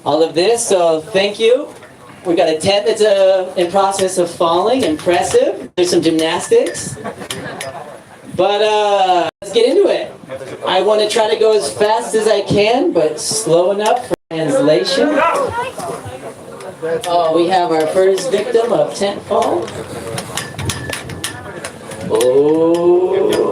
all of this, so thank you. We've got a tent that's in process of falling. Impressive. There's some gymnastics. But let's get into it. I want to try to go as fast as I can, but slow enough for translation. Oh, we have our first victim of tent fall. Oh.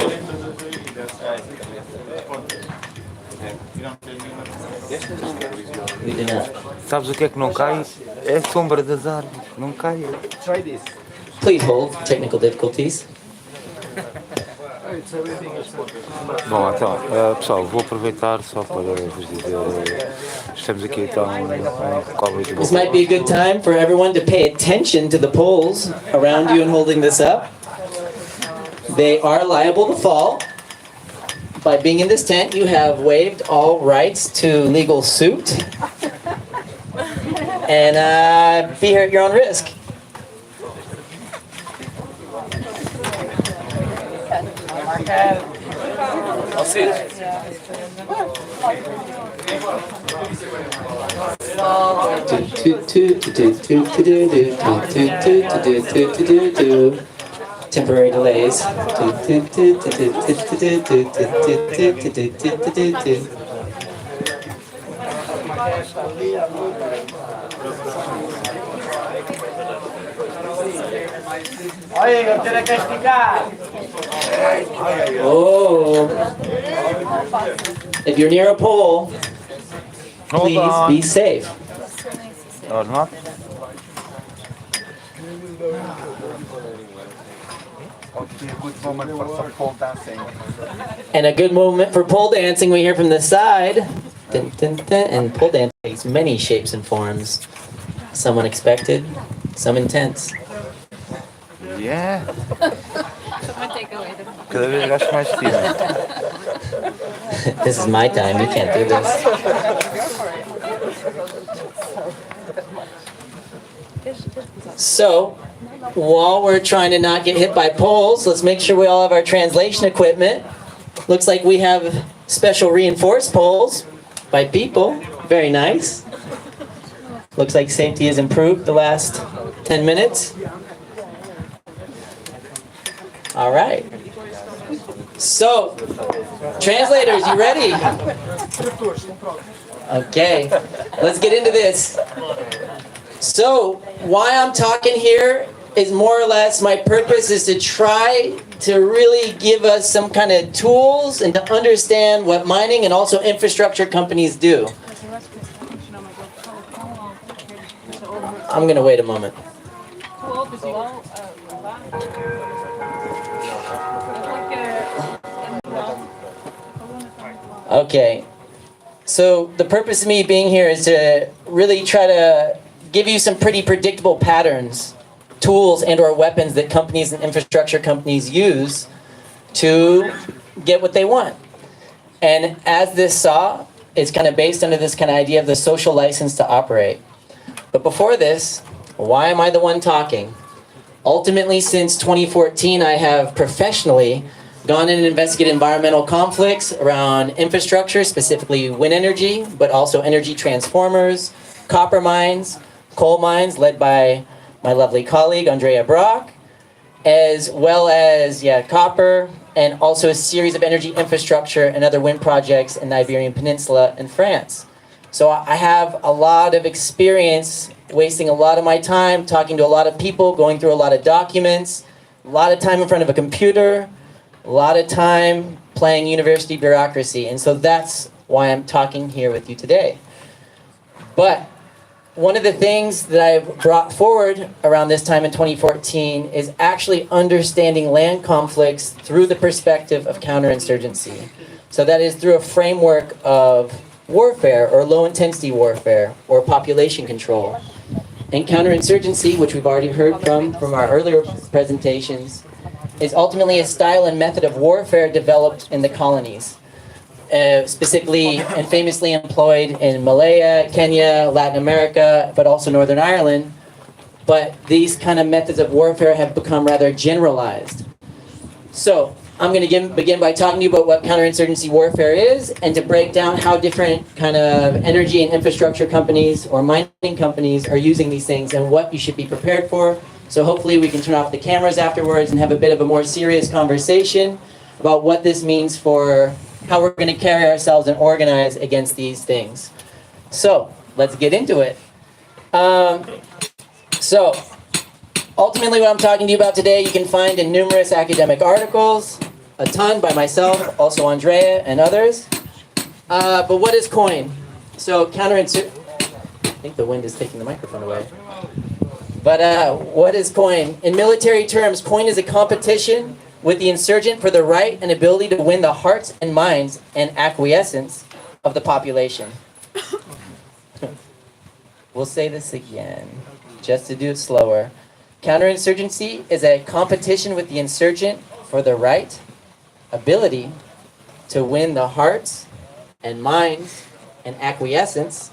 We do not. Sabes o que é que não cai? É a sombra das árvores. Não cai. Try this. Please hold. Technical difficulties. Bom, então, pessoal, vou aproveitar só para vos dizer, estamos aqui então em cobra de This might be a good time for everyone to pay attention to the poles around you and holding this up. They are liable to fall. By being in this tent, you have waived all rights to legal suit. And be here at your own risk. I'll see you. Temporary delays. Oye, tiene que explicar. Oh. If you're near a pole, please be safe. Or not? Okay, a good moment for some pole dancing. And a good moment for pole dancing we hear from the side. Dun, dun, dun. And pole dancing takes many shapes and forms. Some unexpected, some intense. Yeah. Cada vez gasto mais tiro. This is my time, you can't do this. So, while we're trying to not get hit by poles, let's make sure we all have our translation equipment. Looks like we have special reinforced poles by people. Very nice. Looks like safety has improved the last 10 minutes. All right. So, translators, you ready? Okay, let's get into this. So, why I'm talking here is more or less my purpose is to try to really give us some kind of tools and to understand what mining and also infrastructure companies do. I'm going to wait a moment. Okay, so the purpose of me being here is to really try to give you some pretty predictable patterns, tools and or weapons that companies and infrastructure companies use to get what they want. And as this saw, it's kind of based under this kind of idea of the social license to operate. But before this, why am I the one talking? Ultimately, since 2014, I have professionally gone in and investigated environmental conflicts around infrastructure, specifically wind energy, but also energy transformers, copper mines, coal mines led by my lovely colleague, Andrea Brock, as well as, copper, and also a series of energy infrastructure and other wind projects in the Iberian Peninsula and France. So I have a lot of experience wasting a lot of my time talking to a lot of people, going through a lot of documents, a lot of time in front of a computer, a lot of time playing university bureaucracy. And so that's why I'm talking here with you today. But one of the things that I've brought forward around this time in 2014 is actually understanding land conflicts through the perspective of counterinsurgency. So that is through a framework of warfare or low-intensity warfare or population control. And counterinsurgency, which we've already heard from our earlier presentations, is ultimately a style and method of warfare developed in the colonies. Specifically and famously employed in Malaya, Kenya, Latin America, but also Northern Ireland. But these kind of methods of warfare have become rather generalized. So, I'm going to begin by talking to you about what counterinsurgency warfare is and to break down how different kind of energy and infrastructure companies or mining companies are using these things and what you should be prepared for. So hopefully we can turn off the cameras afterwards and have a bit of a more serious conversation about what this means for how we're going to carry ourselves and organize against these things. So let's get into it. So ultimately what I'm talking to you about today you can find in numerous academic articles, a ton by myself, also Andrea and others. But what is coin? So counterinsurgency, I think the wind is taking the microphone away. But what is coin? In military terms, coin is a competition with the insurgent for the right and ability to win the hearts and minds and acquiescence of the population. We'll say this again, just to do it slower. Counterinsurgency is a competition with the insurgent for the right, ability to win the hearts and minds and acquiescence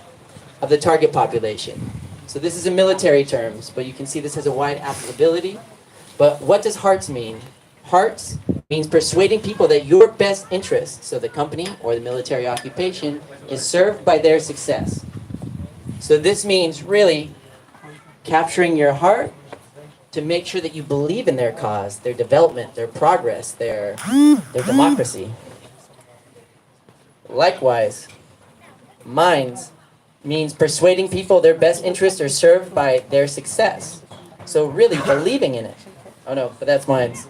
of the target population. So this is in military terms, but you can see this has a wide applicability. But what does hearts mean? Hearts means persuading people that your best interest, so the company or the military occupation, is served by their success. So this means really capturing your heart to make sure that you believe in their cause, their development, their progress, their democracy. Likewise, minds means persuading people their best interests are served by their success. So really believing in it. Oh no, but that's minds.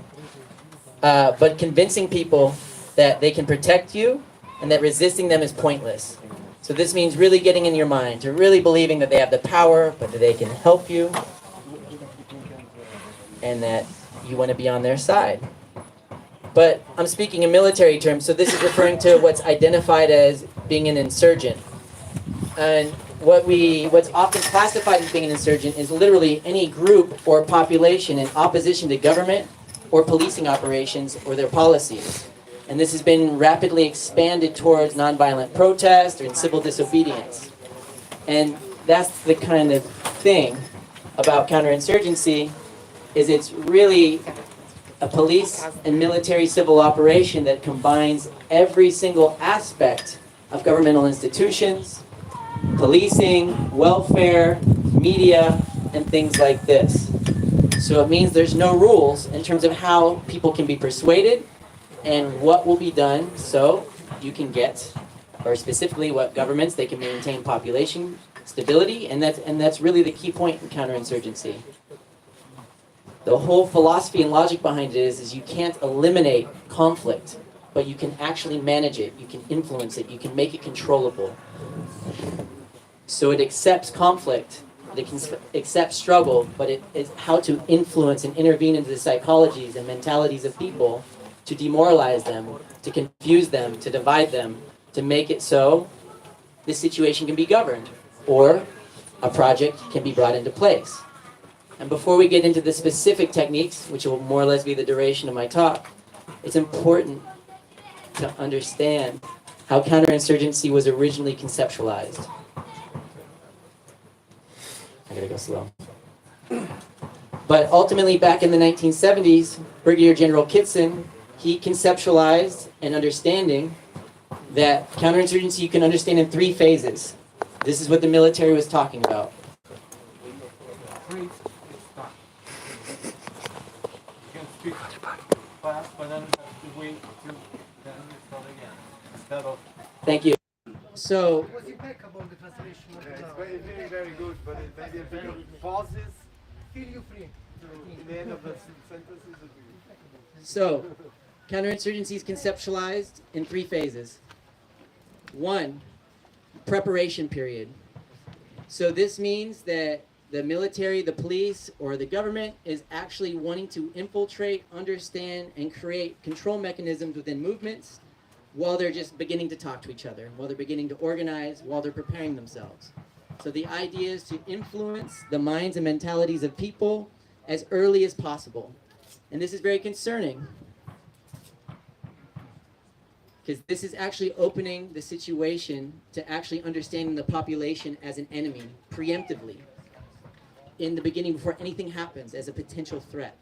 But convincing people that they can protect you and that resisting them is pointless. So this means really getting in your mind, to really believing that they have the power, but that they can help you, and that you want to be on their side. But I'm speaking in military terms, so this is referring to what's identified as being an insurgent. And what's often classified as being an insurgent is literally any group or population in opposition to government or policing operations or their policies. And this has been rapidly expanded towards nonviolent protest or civil disobedience. And that's the kind of thing about counterinsurgency, is it's really a police and military civil operation that combines every single aspect of governmental institutions, policing, welfare, media, and things like this. So it means there's no rules in terms of how people can be persuaded and what will be done so you can get, or specifically what governments, they can maintain population stability, and that's really the key point in counterinsurgency. The whole philosophy and logic behind it is you can't eliminate conflict, but you can actually manage it, you can influence it, you can make it controllable. So it accepts conflict, it accepts struggle, but it is how to influence and intervene into the psychologies and mentalities of people to demoralize them, to confuse them, to divide them, to make it so this situation can be governed, or a project can be brought into place. And before we get into the specific techniques, which will more or less be the duration of my talk, it's important to understand how counterinsurgency was originally conceptualized. I gotta go slow. But ultimately, back in the 1970s, Brigadier General Kitson, he conceptualized an understanding that counterinsurgency you can understand in 3 phases. This is what the military was talking about. Thank you. So, It's very, very, very good, but it maybe a bit of pauses. Feel you free. In the end of the sentences. So, counterinsurgency is conceptualized in 3 phases. 1, preparation period. So this means that the military, the police, or the government is actually wanting to infiltrate, understand, and create control mechanisms within movements while they're just beginning to talk to each other, while they're beginning to organize, while they're preparing themselves. So the idea is to influence the minds and mentalities of people as early as possible. And this is very concerning, because this is actually opening the situation to actually understanding the population as an enemy, preemptively, in the beginning before anything happens, as a potential threat.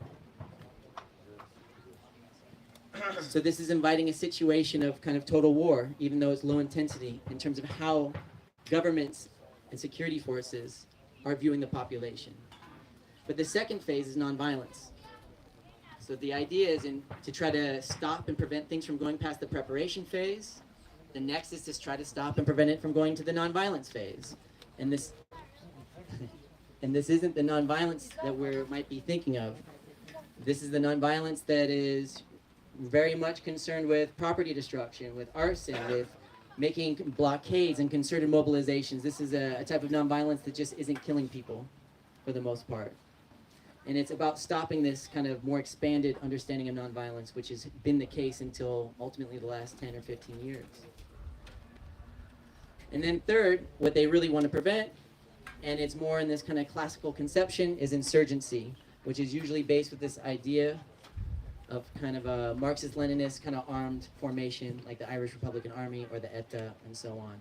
So this is inviting a situation of kind of total war, even though it's low intensity, in terms of how governments and security forces are viewing the population. But the second phase is nonviolence. So the idea is to try to stop and prevent things from going past the preparation phase. The next is to try to stop and prevent it from going to the nonviolence phase. And this isn't the nonviolence that we might be thinking of. This is the nonviolence that is very much concerned with property destruction, with arson, with making blockades and concerted mobilizations. This is a type of nonviolence that just isn't killing people for the most part. And it's about stopping this kind of more expanded understanding of nonviolence, which has been the case until ultimately the last 10 or 15 years. And then third, what they really want to prevent, and it's more in this kind of classical conception, is insurgency, which is usually based with this idea of kind of a Marxist-Leninist kind of armed formation, like the Irish Republican Army or the ETA and so on.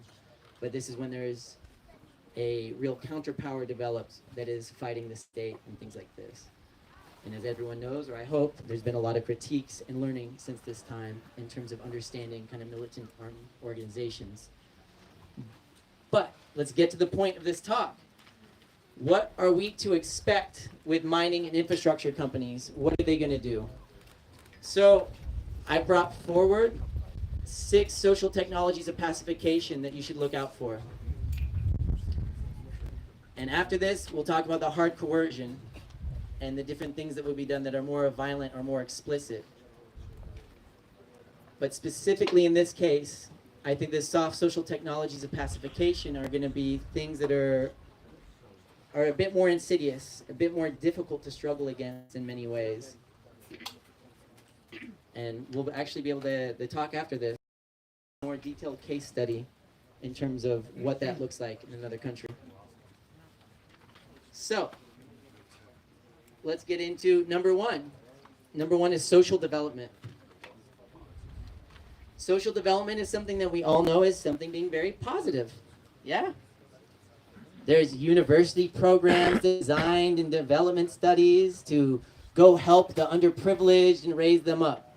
But this is when there is a real counterpower developed that is fighting the state and things like this. And as everyone knows, or I hope, there's been a lot of critiques and learning since this time in terms of understanding kind of militant armed organizations. But let's get to the point of this talk. What are we to expect with mining and infrastructure companies? What are they going to do? So I brought forward 6 social technologies of pacification that you should look out for. And after this, we'll talk about the hard coercion and the different things that will be done that are more violent or more explicit. But specifically in this case, I think the soft social technologies of pacification are going to be things that are a bit more insidious, a bit more difficult to struggle against in many ways. And we'll actually be able to talk after this, a more detailed case study in terms of what that looks like in another country. So, let's get into number one. Number one is social development. Social development is something that we all know as something being very positive. Yeah. There's university programs designed in development studies to go help the underprivileged and raise them up.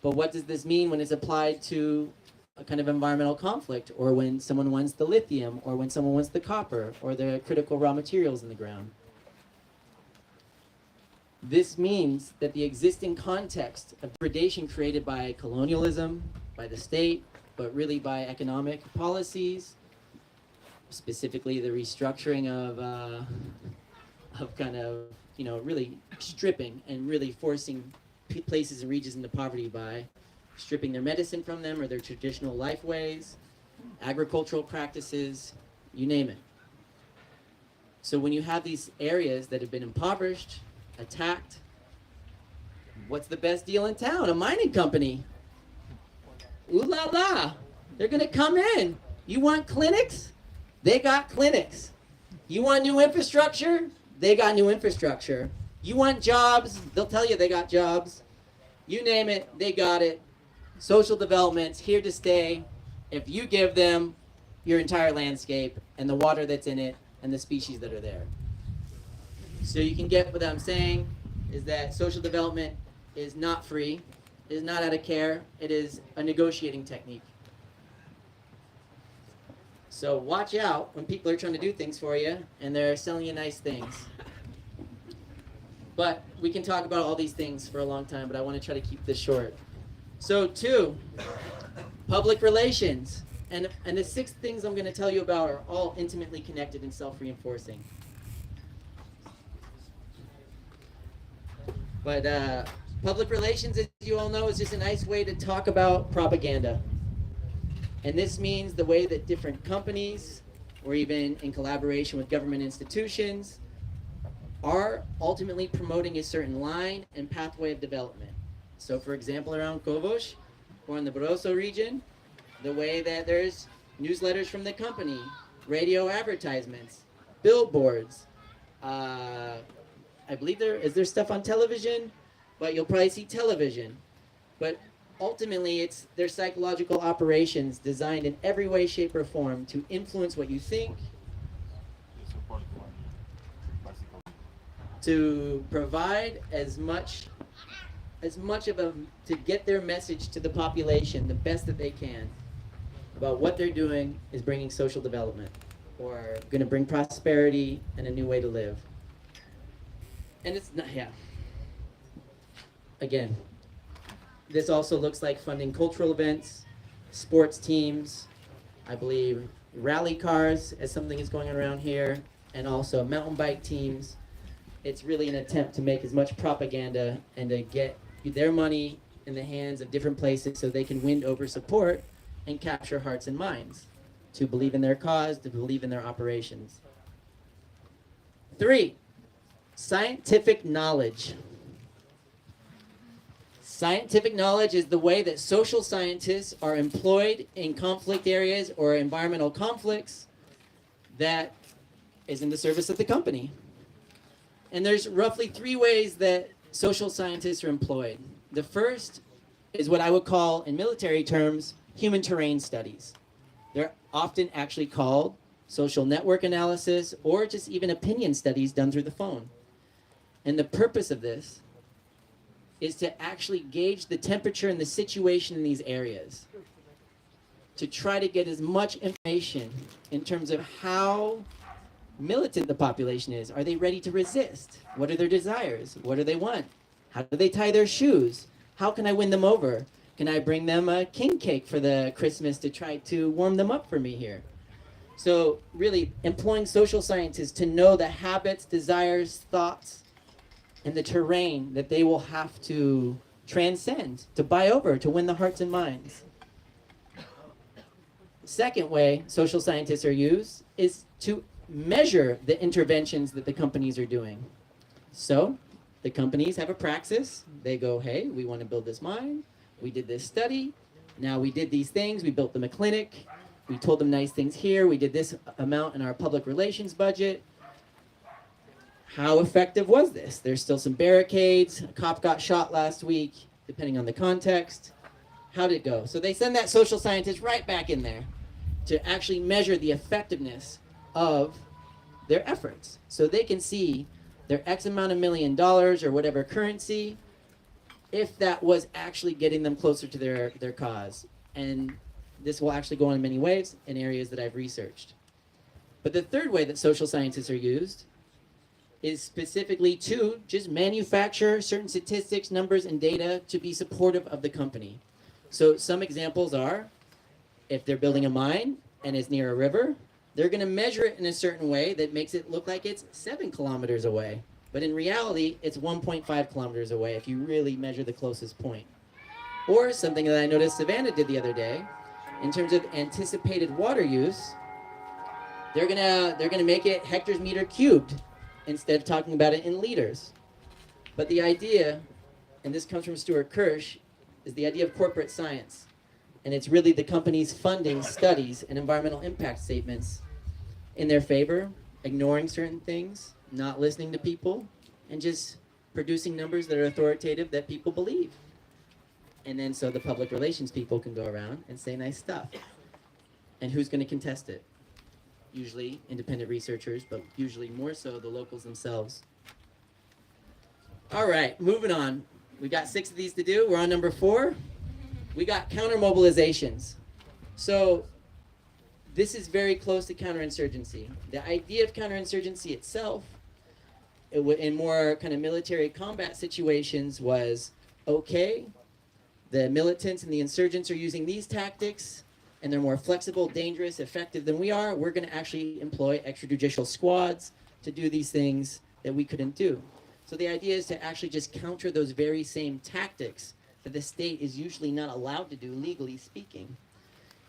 But what does this mean when it's applied to a kind of environmental conflict, or when someone wants the lithium, or when someone wants the copper, or the critical raw materials in the ground? This means that the existing context of predation created by colonialism, by the state, but really by economic policies, specifically the restructuring of kind of, really stripping and really forcing places and regions into poverty by stripping their medicine from them or their traditional life ways, agricultural practices, you name it. So when you have these areas that have been impoverished, attacked, what's the best deal in town? A mining company. Ooh la la, they're gonna come in. You want clinics? They got clinics. You want new infrastructure? They got new infrastructure. You want jobs? They'll tell you they got jobs. You name it, they got it. Social development's here to stay if you give them your entire landscape and the water that's in it and the species that are there. So you can get what I'm saying is that social development is not free, it is not out of care, it is a negotiating technique. So watch out when people are trying to do things for you and they're selling you nice things. But we can talk about all these things for a long time, but I want to try to keep this short. So 2, public relations. And the 6 things I'm going to tell you about are all intimately connected and self-reinforcing. But public relations, as you all know, is just a nice way to talk about propaganda. And this means the way that different companies, or even in collaboration with government institutions, are ultimately promoting a certain line and pathway of development. So for example, around Covos, or in the Barroso region, the way that there's newsletters from the company, radio advertisements, billboards, I believe there stuff on television, but you'll probably see television. But ultimately, it's their psychological operations designed in every way, shape, or form to influence what you think, to provide as much as much of a, to get their message to the population the best that they can about what they're doing is bringing social development or going to bring prosperity and a new way to live. And it's not, yeah. Again, this also looks like funding cultural events, sports teams, I believe rally cars as something is going on around here, and also mountain bike teams. It's really an attempt to make as much propaganda and to get their money in the hands of different places so they can win over support and capture hearts and minds to believe in their cause, to believe in their operations. 3, scientific knowledge. Scientific knowledge is the way that social scientists are employed in conflict areas or environmental conflicts that is in the service of the company. And there's roughly 3 ways that social scientists are employed. The first is what I would call, in military terms, human terrain studies. They're often actually called social network analysis or just even opinion studies done through the phone. And the purpose of this is to actually gauge the temperature and the situation in these areas, to try to get as much information in terms of how militant the population is. Are they ready to resist? What are their desires? What do they want? How do they tie their shoes? How can I win them over? Can I bring them a king cake for the Christmas to try to warm them up for me here? So really employing social scientists to know the habits, desires, thoughts, and the terrain that they will have to transcend, to buy over, to win the hearts and minds. Second way social scientists are used is to measure the interventions that the companies are doing. So the companies have a praxis. They go, hey, we want to build this mine. We did this study. Now we did these things. We built them a clinic. We told them nice things here. We did this amount in our public relations budget. How effective was this? There's still some barricades. A cop got shot last week, depending on the context. How did it go? So they send that social scientist right back in there to actually measure the effectiveness of their efforts. So they can see their X amount of $1 million or whatever currency, if that was actually getting them closer to their cause. And this will actually go in many ways in areas that I've researched. But the third way that social scientists are used is specifically to just manufacture certain statistics, numbers, and data to be supportive of the company. So some examples are, if they're building a mine and it's near a river, they're going to measure it in a certain way that makes it look like it's 7 kilometers away. But in reality, it's 1.5 kilometers away if you really measure the closest point. Or something that I noticed Savannah did the other day, in terms of anticipated water use, they're gonna make it hectares meter cubed instead of talking about it in liters. But the idea, and this comes from Stuart Kirsch, is the idea of corporate science. And it's really the companies funding studies and environmental impact statements in their favor, ignoring certain things, not listening to people, and just producing numbers that are authoritative that people believe. And then so the public relations people can go around and say nice stuff. And who's going to contest it? Usually independent researchers, but usually more so the locals themselves. All right, moving on. We got 6 of these to do. We're on number 4. We got counter mobilizations. So this is very close to counterinsurgency. The idea of counterinsurgency itself, in more kind of military combat situations, was okay, the militants and the insurgents are using these tactics, and they're more flexible, dangerous, effective than we are. We're going to actually employ extrajudicial squads to do these things that we couldn't do. So the idea is to actually just counter those very same tactics that the state is usually not allowed to do, legally speaking.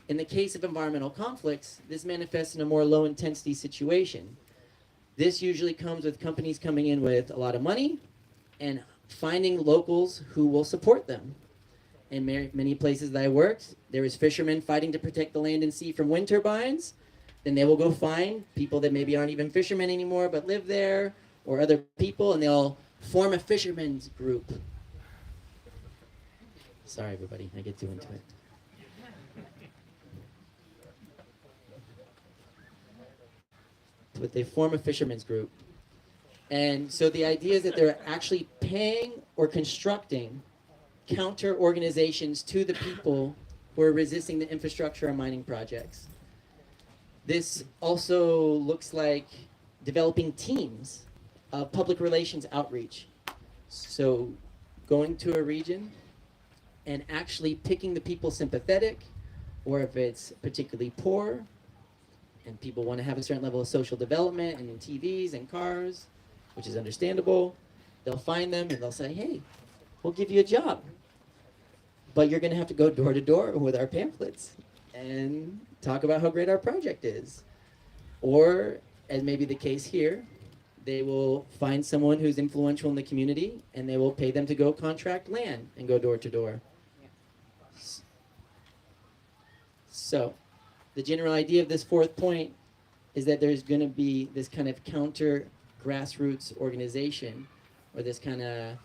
In the case of environmental conflicts, this manifests in a more low-intensity situation. This usually comes with companies coming in with a lot of money and finding locals who will support them. In many places that I worked, there was fishermen fighting to protect the land and sea from wind turbines. Then they will go find people that maybe aren't even fishermen anymore but live there, or other people, and they'll form a fishermen's group. Sorry, everybody, I get too into it. But they form a fishermen's group. And so the idea is that they're actually paying or constructing counter organizations to the people who are resisting the infrastructure and mining projects. This also looks like developing teams of public relations outreach. So going to a region and actually picking the people sympathetic, or if it's particularly poor and people want to have a certain level of social development and TVs and cars, which is understandable, they'll find them and they'll say, hey, we'll give you a job, but you're going to have to go door to door with our pamphlets and talk about how great our project is. Or, as may be the case here, they will find someone who's influential in the community and they will pay them to go contract land and go door to door. So, the general idea of this fourth point is that there's going to be this kind of counter grassroots organization, or this kind of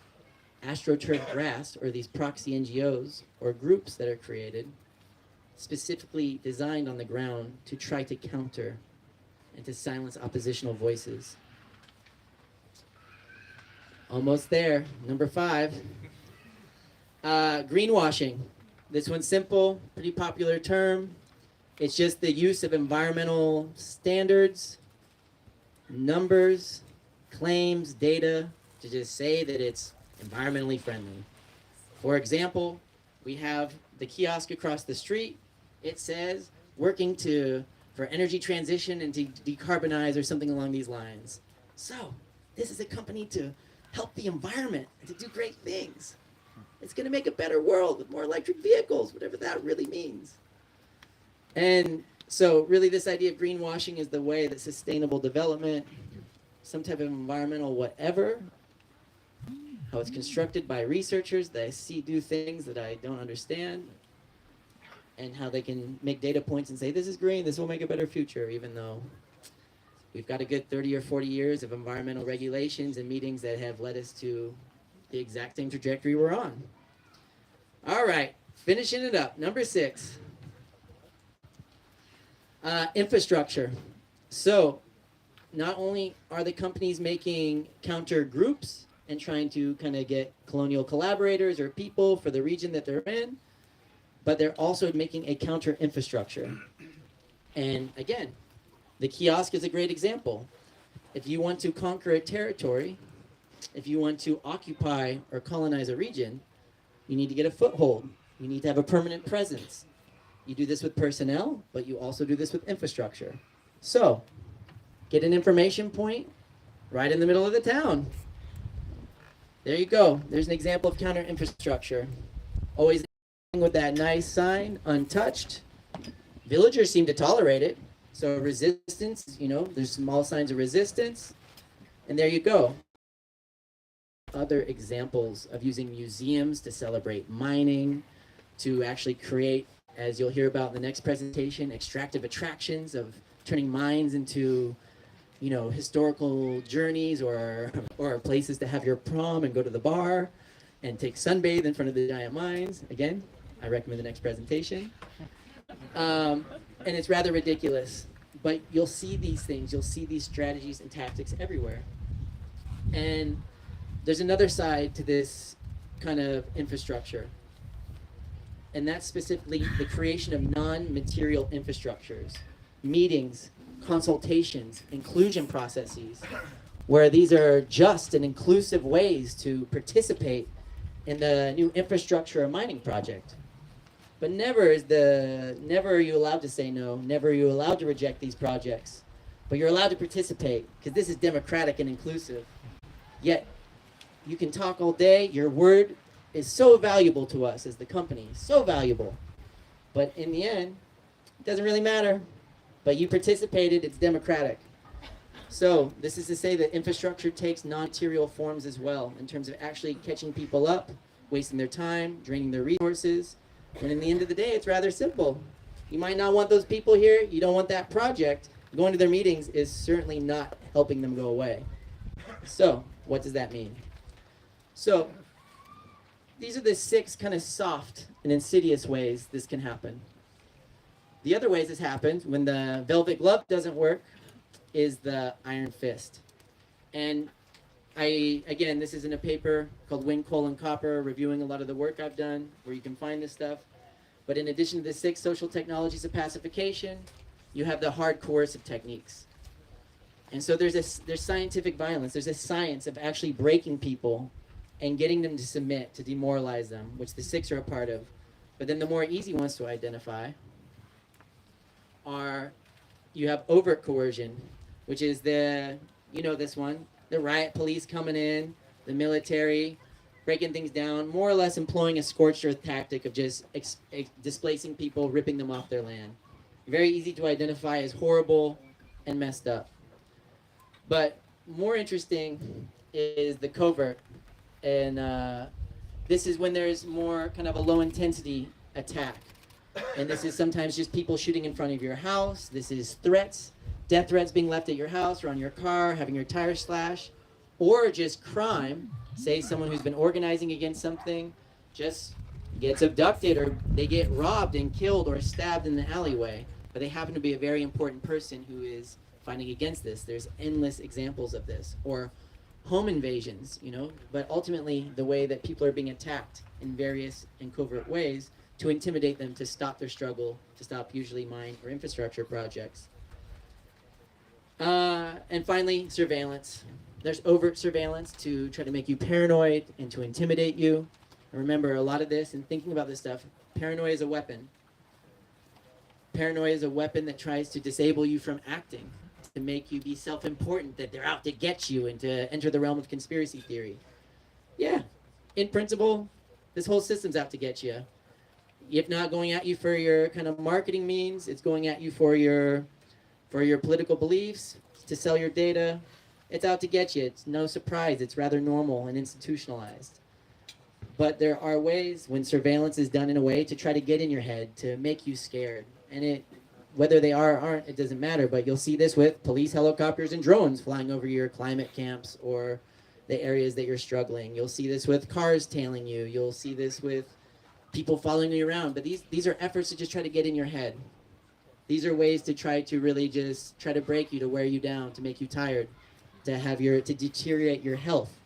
astroturf grass, or these proxy NGOs or groups that are created specifically designed on the ground to try to counter and to silence oppositional voices. Almost there. Number 5. Greenwashing. This one's simple, pretty popular term. It's just the use of environmental standards, numbers, claims, data to just say that it's environmentally friendly. For example, we have the kiosk across the street. It says working for energy transition and to decarbonize or something along these lines. So this is a company to help the environment and to do great things. It's going to make a better world with more electric vehicles, whatever that really means. And so really this idea of greenwashing is the way that sustainable development, some type of environmental whatever, how it's constructed by researchers that I see do things that I don't understand, and how they can make data points and say, this is green, this will make a better future, even though we've got a good 30 or 40 years of environmental regulations and meetings that have led us to the exact same trajectory we're on. All right, finishing it up. Number 6. Infrastructure. So not only are the companies making counter groups and trying to kind of get colonial collaborators or people for the region that they're in, but they're also making a counter infrastructure. And again, the kiosk is a great example. If you want to conquer a territory, if you want to occupy or colonize a region, you need to get a foothold. You need to have a permanent presence. You do this with personnel, but you also do this with infrastructure. So, get an information point right in the middle of the town. There you go. There's an example of counter infrastructure. Always with that nice sign, untouched. Villagers seem to tolerate it. So resistance, there's small signs of resistance. And there you go. Other examples of using museums to celebrate mining, to actually create, as you'll hear about in the next presentation, extractive attractions of turning mines into, historical journeys or places to have your prom and go to the bar and take sunbathe in front of the giant mines. Again, I recommend the next presentation. And it's rather ridiculous, but you'll see these things, you'll see these strategies and tactics everywhere. And there's another side to this kind of infrastructure, and that's specifically the creation of non-material infrastructures, meetings, consultations, inclusion processes, where these are just and inclusive ways to participate in the new infrastructure or mining project. But never are you allowed to say no, never are you allowed to reject these projects, but you're allowed to participate, because this is democratic and inclusive. Yet, you can talk all day, your word is so valuable to us as the company, so valuable. But in the end, it doesn't really matter. But you participated, it's democratic. So this is to say that infrastructure takes non-material forms as well, in terms of actually catching people up, wasting their time, draining their resources. And in the end of the day, it's rather simple. You might not want those people here, you don't want that project. Going to their meetings is certainly not helping them go away. So, what does that mean? So, these are the 6 kind of soft and insidious ways this can happen. The other ways this happens, when the velvet glove doesn't work, is the iron fist. And Again, this is in a paper called Wind, Coal, and Copper, reviewing a lot of the work I've done, where you can find this stuff. But in addition to the 6 social technologies of pacification, you have the hard coercive techniques. And so there's scientific violence. There's a science of actually breaking people and getting them to submit, to demoralize them, which the 6 are a part of. But then the more easy ones to identify are, you have overt coercion, which is this one, the riot police coming in, the military, breaking things down, more or less employing a scorched earth tactic of just displacing people, ripping them off their land. Very easy to identify as horrible and messed up. But more interesting is the covert. And this is when there's more kind of a low intensity attack. And this is sometimes just people shooting in front of your house. This is threats, death threats being left at your house or on your car, having your tires slashed, or just crime. Say someone who's been organizing against something just gets abducted, or they get robbed and killed or stabbed in the alleyway, but they happen to be a very important person who is fighting against this. There's endless examples of this. Or home invasions, but ultimately the way that people are being attacked in various and covert ways to intimidate them to stop their struggle, to stop usually mine or infrastructure projects. And finally, surveillance. There's overt surveillance to try to make you paranoid and to intimidate you. And remember, a lot of this, and thinking about this stuff, paranoia is a weapon. Paranoia is a weapon that tries to disable you from acting, to make you be self-important, that they're out to get you and to enter the realm of conspiracy theory. Yeah, in principle, this whole system's out to get you. If not going at you for your kind of marketing means, it's going at you for your political beliefs, to sell your data. It's out to get you. It's no surprise. It's rather normal and institutionalized. But there are ways when surveillance is done in a way to try to get in your head, to make you scared. And whether they are or aren't, it doesn't matter. But you'll see this with police helicopters and drones flying over your climate camps or the areas that you're struggling. You'll see this with cars tailing you. You'll see this with people following you around. But these are efforts to just try to get in your head. These are ways to try to really just try to break you, to wear you down, to make you tired, to deteriorate your health.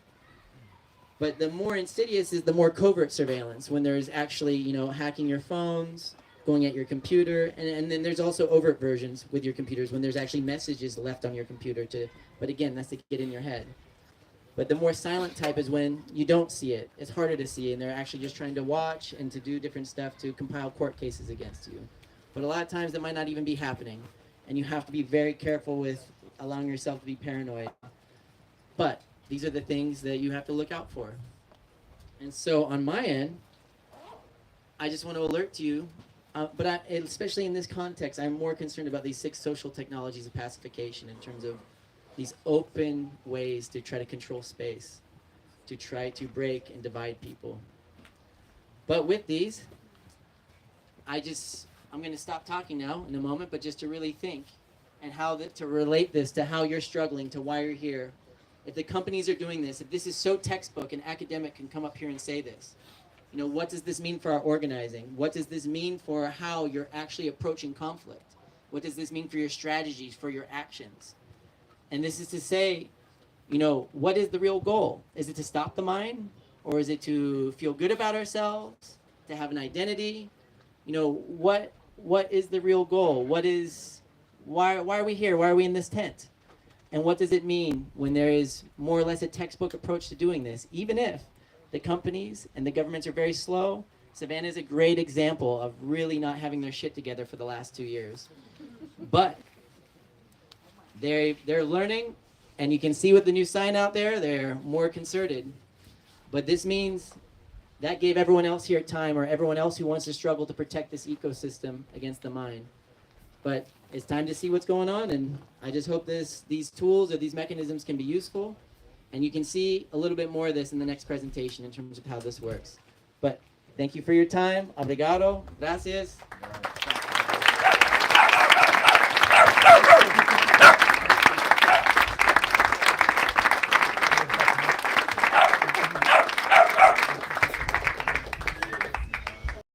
But the more insidious is the more covert surveillance, when there's actually, hacking your phones, going at your computer, and then there's also overt versions with your computers when there's actually messages left on your computer but again, that's to get in your head. But the more silent type is when you don't see it. It's harder to see, and they're actually just trying to watch and to do different stuff to compile court cases against you. But a lot of times that might not even be happening, and you have to be very careful with allowing yourself to be paranoid. But these are the things that you have to look out for. And so on my end, I just want to alert to you, especially in this context, I'm more concerned about these 6 social technologies of pacification in terms of these open ways to try to control space, to try to break and divide people. But with these, I'm going to stop talking now in a moment, but just to really think and to relate this to how you're struggling, to why you're here. If the companies are doing this, if this is so textbook, an academic can come up here and say this, what does this mean for our organizing? What does this mean for how you're actually approaching conflict? What does this mean for your strategies, for your actions? And this is to say, what is the real goal? Is it to stop the mine? Or is it to feel good about ourselves? To have an identity? What is the real goal? Why are we here? Why are we in this tent? And what does it mean when there is more or less a textbook approach to doing this? Even if the companies and the governments are very slow, Savannah is a great example of really not having their shit together for the last 2 years. But they're learning, and you can see with the new sign out there, they're more concerted. But this means that gave everyone else here time, or everyone else who wants to struggle to protect this ecosystem against the mine. But it's time to see what's going on, and I just hope these tools or these mechanisms can be useful, and you can see a little bit more of this in the next presentation in terms of how this works. But thank you for your time. Obrigado. Gracias.